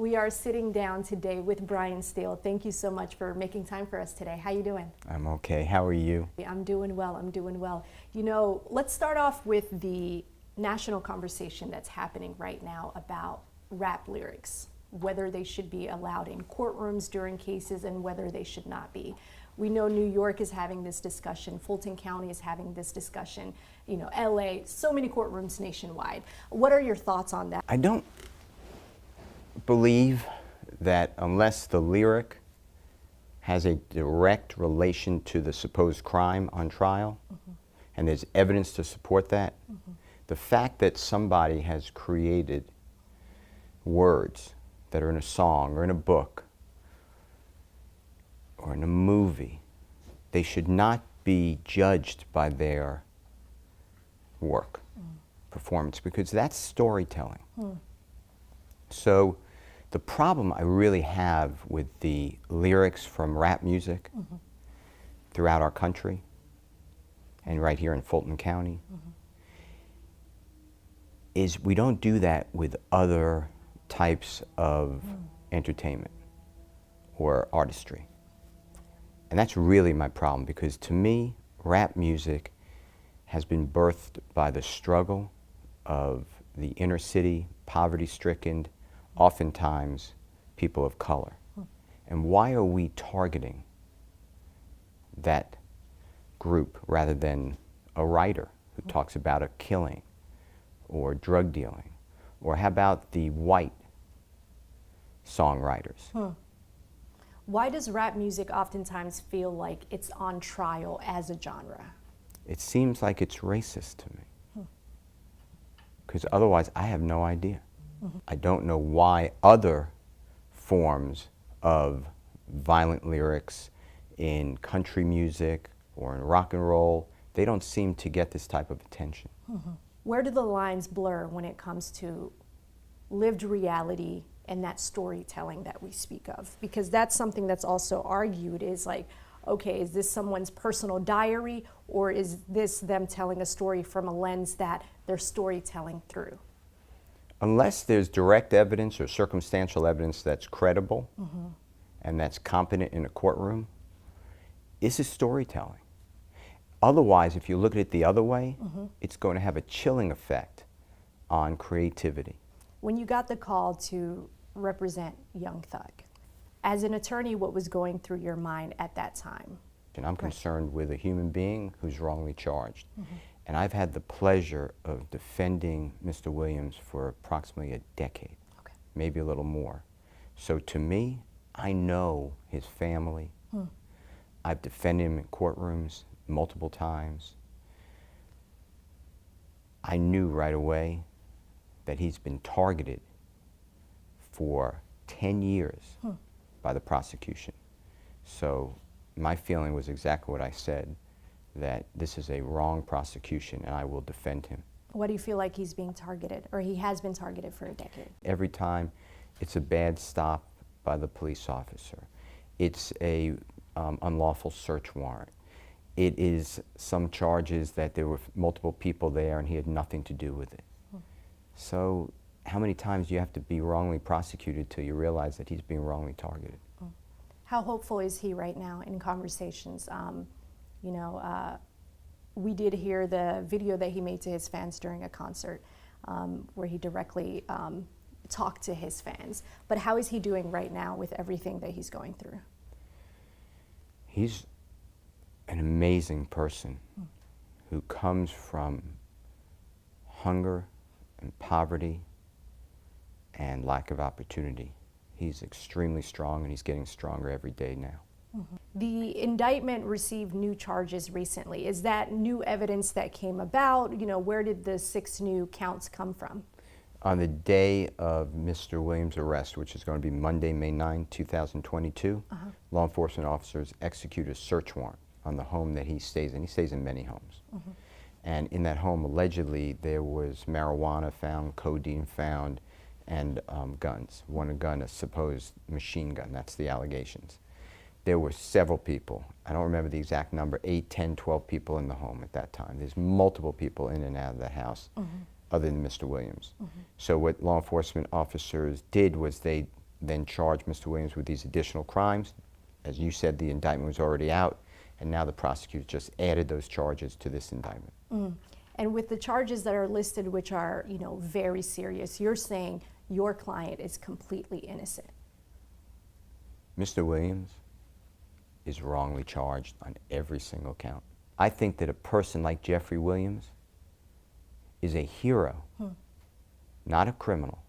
We are sitting down today with Brian Steele. Thank you so much for making time for us today. How you doing? I'm okay. How are you? I'm doing well. I'm doing well. You know, let's start off with the national conversation that's happening right now about rap lyrics, whether they should be allowed in courtrooms during cases and whether they should not be. We know New York is having this discussion, Fulton County is having this discussion, you know, LA, so many courtrooms nationwide. What are your thoughts on that? I don't believe that unless the lyric has a direct relation to the supposed crime on trial, and there's evidence to support that, the fact that somebody has created words that are in a song or in a book or in a movie, they should not be judged by their work, performance, because that's storytelling. So the problem I really have with the lyrics from rap music throughout our country and right here in Fulton County is we don't do that with other types of entertainment or artistry. And that's really my problem, because to me, rap music has been birthed by the struggle of the inner city, poverty-stricken, oftentimes people of color. And why are we targeting that group rather than a writer who talks about a killing or drug dealing? Or how about the white songwriters? Why does rap music oftentimes feel like it's on trial as a genre? It seems like it's racist to me. Because otherwise, I have no idea. I don't know why other forms of violent lyrics in country music or in rock and roll, they don't seem to get this type of attention. Where do the lines blur when it comes to lived reality and that storytelling that we speak of? Because that's something that's also argued is like, okay, is this someone's personal diary, or is this them telling a story from a lens that they're storytelling through? Unless there's direct evidence or circumstantial evidence that's credible and that's competent in a courtroom, this is storytelling. Otherwise, if you look at it the other way, it's going to have a chilling effect on creativity. When you got the call to represent Young Thug, as an attorney, what was going through your mind at that time? And I'm concerned with a human being who's wrongly charged. And I've had the pleasure of defending Mr. Williams for approximately a decade, maybe a little more. So to me, I know his family. I've defended him in courtrooms multiple times. I knew right away that he's been targeted for 10 years by the prosecution. So my feeling was exactly what I said, that this is a wrong prosecution and I will defend him. What do you feel like he's being targeted, or he has been targeted for a decade? Every time it's a bad stop by the police officer. It's a unlawful search warrant. It is some charges that there were multiple people there and he had nothing to do with it. So how many times do you have to be wrongly prosecuted till you realize that he's being wrongly targeted? How hopeful is he right now in conversations? We did hear the video that he made to his fans during a concert where he directly talked to his fans. But how is he doing right now with everything that he's going through? He's an amazing person who comes from hunger and poverty and lack of opportunity. He's extremely strong and he's getting stronger every day now. The indictment received new charges recently. Is that new evidence that came about? You know, where did the 6 new counts come from? On the day of Mr. Williams' arrest, which is going to be Monday, May 9, 2022, law enforcement officers executed a search warrant on the home that he stays in. He stays in many homes. And in that home, allegedly, there was marijuana found, codeine found, and guns. One gun, a supposed machine gun. That's the allegations. There were several people. I don't remember the exact number, 8, 10, 12 people in the home at that time. There's multiple people in and out of that house other than Mr. Williams. So what law enforcement officers did was they then charge Mr. Williams with these additional crimes. As you said, the indictment was already out, and now the prosecutor just added those charges to this indictment. And with the charges that are listed, which are, you know, very serious, you're saying your client is completely innocent. Mr. Williams is wrongly charged on every single count. I think that a person like Jeffery Williams is a hero, not a criminal.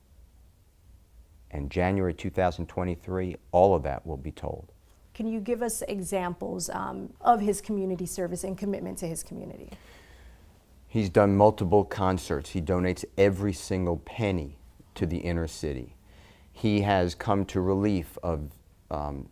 And January 2023, all of that will be told. Can you give us examples of his community service and commitment to his community? He's done multiple concerts. He donates every single penny to the inner city. He has come to relief of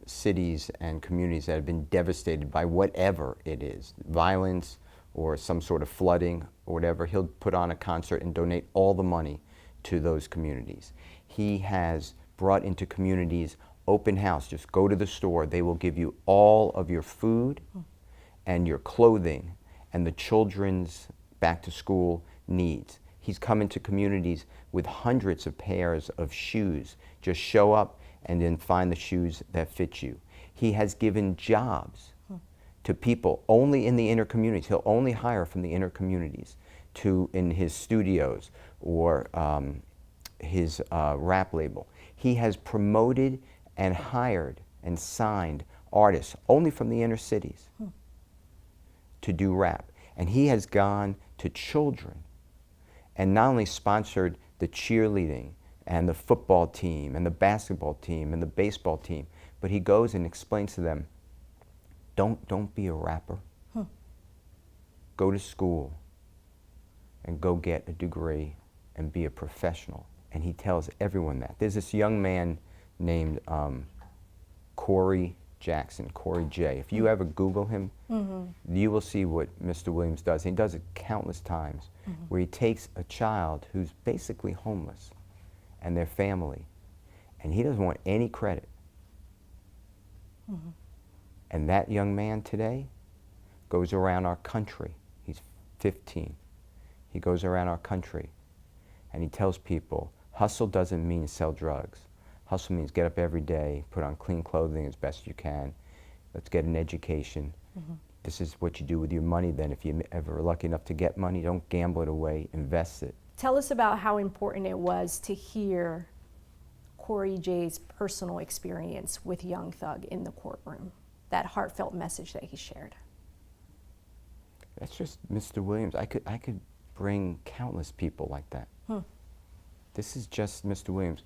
cities and communities that have been devastated by whatever it is, violence or some sort of flooding or whatever. He'll put on a concert and donate all the money to those communities. He has brought into communities open house. Just go to the store. They will give you all of your food and your clothing and the children's back to school needs. He's come into communities with hundreds of pairs of shoes. Just show up and then find the shoes that fit you. He has given jobs to people only in the inner communities. He'll only hire from the inner communities in his studios or his rap label. He has promoted and hired and signed artists only from the inner cities to do rap. And he has gone to children and not only sponsored the cheerleading and the football team and the basketball team and the baseball team, but he goes and explains to them, don't be a rapper. Go to school and go get a degree and be a professional. And he tells everyone that. There's this young man named Corey Jackson, Corey J. If you ever Google him, you will see what Mr. Williams does. He does it countless times, where he takes a child who's basically homeless and their family, and he doesn't want any credit. And that young man today goes around our country. He's 15. He goes around our country and he tells people, hustle doesn't mean sell drugs. Hustle means get up every day, put on clean clothing as best you can. Let's get an education. This is what you do with your money then. If you're ever lucky enough to get money, don't gamble it away, invest it. Tell us about how important it was to hear Corey J's personal experience with Young Thug in the courtroom, that heartfelt message that he shared. That's just Mr. Williams. I could bring countless people like that. This is just Mr. Williams.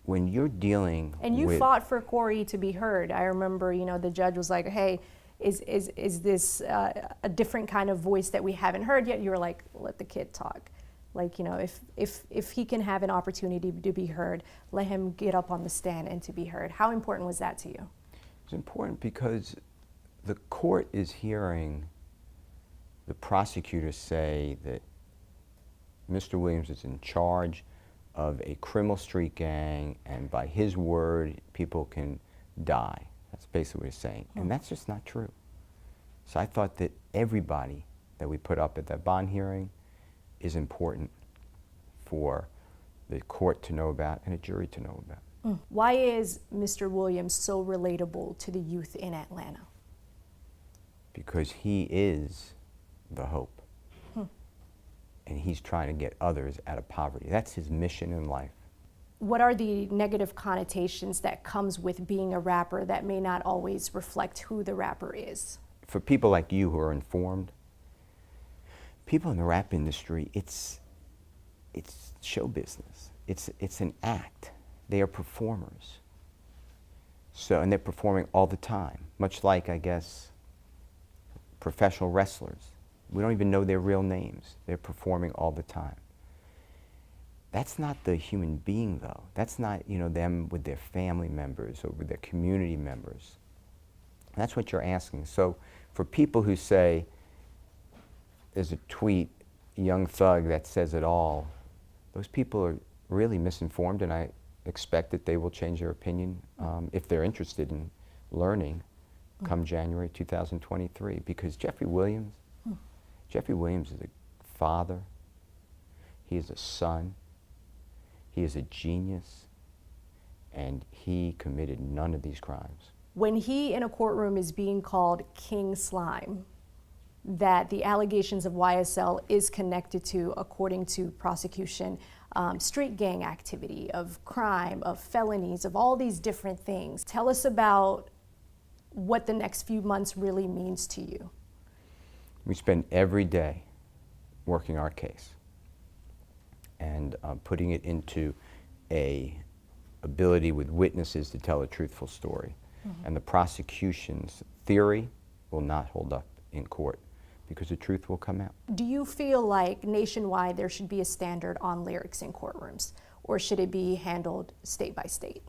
When you're dealing and you with, fought for Corey to be heard. I remember, you know, the judge was like, hey, is this a different kind of voice that we haven't heard yet? You were like, let the kid talk. Like, you know, if he can have an opportunity to be heard, let him get up on the stand and to be heard. How important was that to you? It's important because the court is hearing the prosecutors say that Mr. Williams is in charge of a criminal street gang, and by his word, people can die. That's basically what he's saying. And that's just not true. So I thought that everybody that we put up at that bond hearing is important for the court to know about and a jury to know about. Why is Mr. Williams so relatable to the youth in Atlanta? Because he is the hope. And he's trying to get others out of poverty. That's his mission in life. What are the negative connotations that comes with being a rapper that may not always reflect who the rapper is? For people like you who are informed, people in the rap industry, it's show business. It's an act. They are performers. So, and they're performing all the time, much like, I guess, professional wrestlers. We don't even know their real names. They're performing all the time. That's not the human being, though. That's not, you know, them with their family members or with their community members. That's what you're asking. So for people who say, there's a tweet, Young Thug, that says it all, those people are really misinformed, and I expect that they will change their opinion if they're interested in learning come January 2023. Because Jeffery Williams is a father, he is a son, he is a genius, and he committed none of these crimes. When he in a courtroom is being called King Slime, that the allegations of YSL is connected to, according to prosecution, street gang activity, of crime, of felonies, of all these different things. Tell us about what the next few months really means to you. We spend every day working our case and putting it into a ability with witnesses to tell a truthful story. And the prosecution's theory will not hold up in court because the truth will come out. Do you feel like nationwide there should be a standard on lyrics in courtrooms, or should it be handled state by state?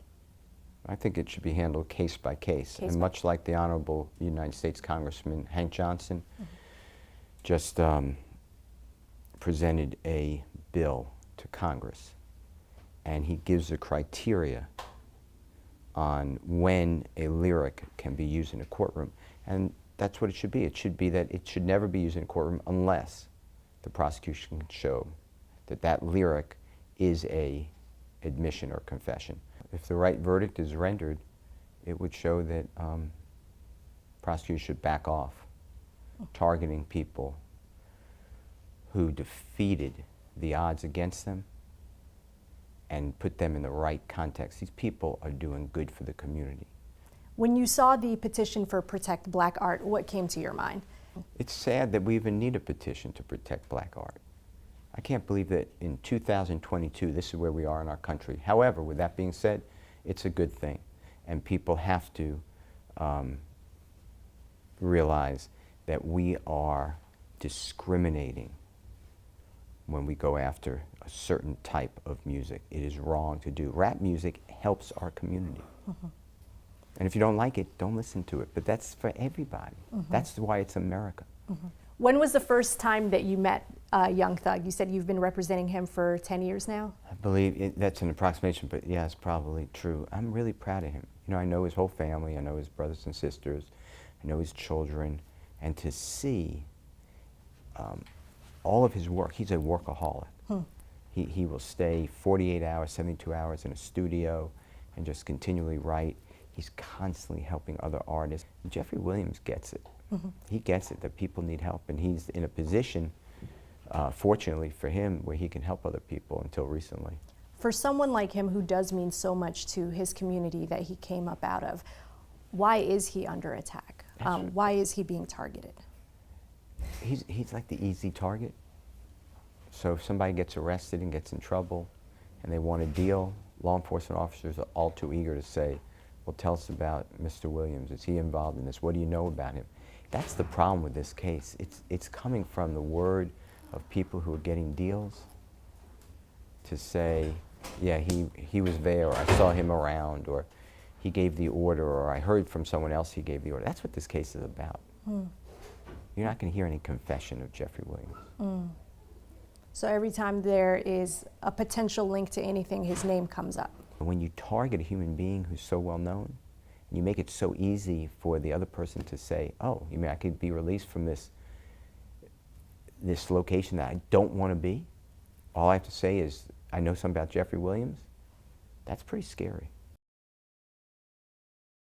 I think it should be handled case by case. And much like the Honorable United States Congressman Hank Johnson just presented a bill to Congress, and he gives a criteria on when a lyric can be used in a courtroom. And that's what it should be. It should be that it should never be used in a courtroom unless the prosecution can show that that lyric is a admission or confession. If the right verdict is rendered, it would show that prosecutors should back off targeting people who defeated the odds against them and put them in the right context. These people are doing good for the community. When you saw the petition for Protect Black Art, what came to your mind? It's sad that we even need a petition to protect black art. I can't believe that in 2022, this is where we are in our country. However, with that being said, it's a good thing. And people have to realize that we are discriminating when we go after a certain type of music. It is wrong to do. Rap music helps our community. And if you don't like it, don't listen to it. But that's for everybody. That's why it's America. When was the first time that you met Young Thug? You said you've been representing him for 10 years now? I believe that's an approximation, but yeah, it's probably true. I'm really proud of him. You know, I know his whole family. I know his brothers and sisters. I know his children. And to see all of his work, he's a workaholic. He will stay 48 hours, 72 hours in a studio and just continually write. He's constantly helping other artists. Jeffery Williams gets it. He gets it that people need help, and he's in a position, fortunately for him, where he can help other people until recently. For someone like him who does mean so much to his community that he came up out of, why is he under attack? Why is he being targeted? He's like the easy target. So if somebody gets arrested and gets in trouble and they want a deal, law enforcement officers are all too eager to say, well, tell us about Mr. Williams. Is he involved in this? What do you know about him? That's the problem with this case. It's coming from the word of people who are getting deals to say, yeah, he was there, or I saw him around, or he gave the order, or I heard from someone else he gave the order. That's what this case is about. You're not going to hear any confession of Jeffery Williams. So every time there is a potential link to anything, his name comes up. When you target a human being who's so well known, and you make it so easy for the other person to say, oh, you mean I could be released from this location that I don't want to be? All I have to say is, I know something about Jeffery Williams. That's pretty scary.